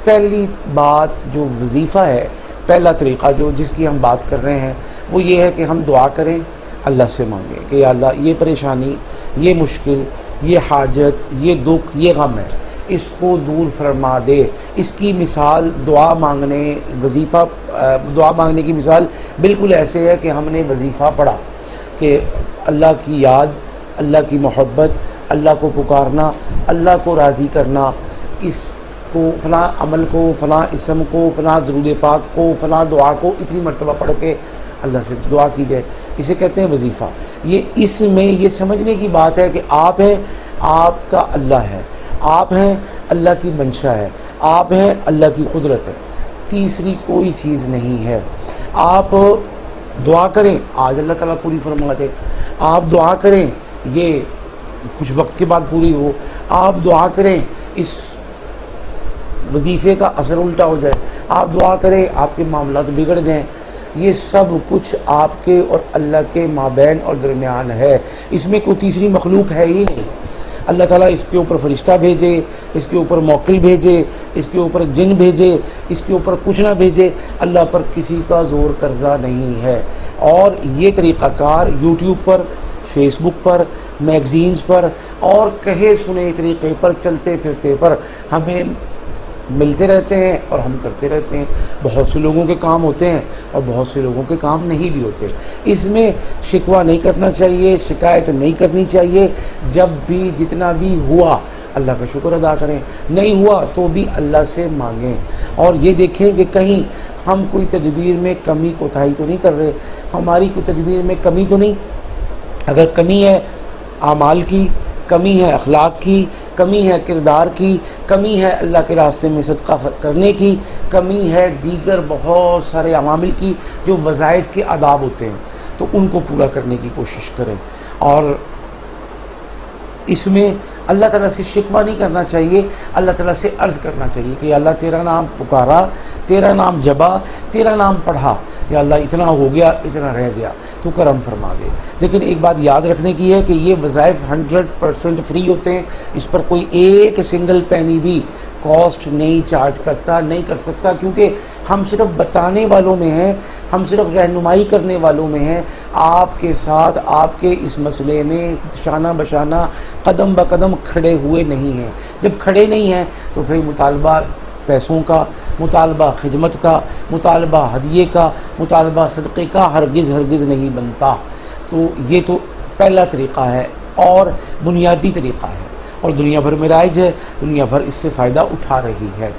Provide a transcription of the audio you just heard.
پہلی بات جو وظیفہ ہے، پہلا طریقہ جس کی ہم بات کر رہے ہیں وہ یہ ہے کہ ہم دعا کریں، اللہ سے مانگیں کہ یا اللہ یہ پریشانی، یہ مشکل، یہ حاجت، یہ دکھ، یہ غم ہے، اس کو دور فرما دے۔ اس کی مثال دعا مانگنے کی مثال بالکل ایسے ہے کہ ہم نے وظیفہ پڑھا کہ اللہ کی یاد، اللہ کی محبت، اللہ کو پکارنا، اللہ کو راضی کرنا، اس کو فلاں عمل کو، فلاں اسم کو، فلاں درود پاک کو، فلاں دعا کو اتنی مرتبہ پڑھ کے اللہ سے دعا کی جائے، اسے کہتے ہیں وظیفہ۔ اس میں یہ سمجھنے کی بات ہے کہ آپ ہیں، آپ کا اللہ ہے، آپ ہیں، اللہ کی منشا ہے، آپ ہیں، اللہ کی قدرت ہے، تیسری کوئی چیز نہیں ہے۔ آپ دعا کریں، آج اللہ تعالیٰ پوری فرما دے، آپ دعا کریں یہ کچھ وقت کے بعد پوری ہو، آپ دعا کریں اس وظیفے کا اثر الٹا ہو جائے، آپ دعا کریں آپ کے معاملات بگڑ جائیں، یہ سب کچھ آپ کے اور اللہ کے مابین اور درمیان ہے، اس میں کوئی تیسری مخلوق ہے ہی نہیں۔ اللہ تعالیٰ اس کے اوپر فرشتہ بھیجے، اس کے اوپر موکل بھیجے، اس کے اوپر جن بھیجے، اس کے اوپر کچھ نہ بھیجے، اللہ پر کسی کا زور قرضہ نہیں ہے۔ اور یہ طریقہ کار یوٹیوب پر، فیس بک پر، میگزینز پر اور کہے سنے طریقے پر، چلتے پھرتے پر ہمیں ملتے رہتے ہیں اور ہم کرتے رہتے ہیں۔ بہت سے لوگوں کے کام ہوتے ہیں اور بہت سے لوگوں کے کام نہیں بھی ہوتے۔ اس میں شکوہ نہیں کرنا چاہیے، شکایت نہیں کرنی چاہیے۔ جب بھی جتنا بھی ہوا اللہ کا شکر ادا کریں، نہیں ہوا تو بھی اللہ سے مانگیں، اور یہ دیکھیں کہ کہیں ہم کوئی تدبیر میں کمی کوتاہی تو نہیں کر رہے، ہماری کوئی تدبیر میں کمی تو نہیں۔ اگر کمی ہے اعمال کی، کمی ہے اخلاق کی، کمی ہے کردار کی، کمی ہے اللہ کے راستے میں صدقہ کرنے کی، کمی ہے دیگر بہت سارے عوامل کی جو وظائف کے آداب ہوتے ہیں، تو ان کو پورا کرنے کی کوشش کریں۔ اور اس میں اللہ تعالیٰ سے شکوہ نہیں کرنا چاہیے، اللہ تعالیٰ سے عرض کرنا چاہیے کہ یا اللہ تیرا نام پکارا، تیرا نام جبا، تیرا نام پڑھا، یا اللہ اتنا ہو گیا، اتنا رہ گیا، تو کرم فرما دے۔ لیکن ایک بات یاد رکھنے کی ہے کہ یہ وظائف 100% فری ہوتے ہیں، اس پر کوئی ایک سنگل پینی بھی کاسٹ نہیں چارج کرتا، نہیں کر سکتا، کیونکہ ہم صرف بتانے والوں میں ہیں، ہم صرف رہنمائی کرنے والوں میں ہیں، آپ کے ساتھ آپ کے اس مسئلے میں شانہ بشانہ قدم بقدم کھڑے ہوئے نہیں ہیں۔ جب کھڑے نہیں ہیں تو پھر مطالبہ پیسوں کا، مطالبہ خدمت کا، مطالبہ ہدیے کا، مطالبہ صدقے کا ہرگز نہیں بنتا۔ تو یہ تو پہلا طریقہ ہے اور بنیادی طریقہ ہے، اور دنیا بھر میں رائج ہے، دنیا بھر اس سے فائدہ اٹھا رہی ہے۔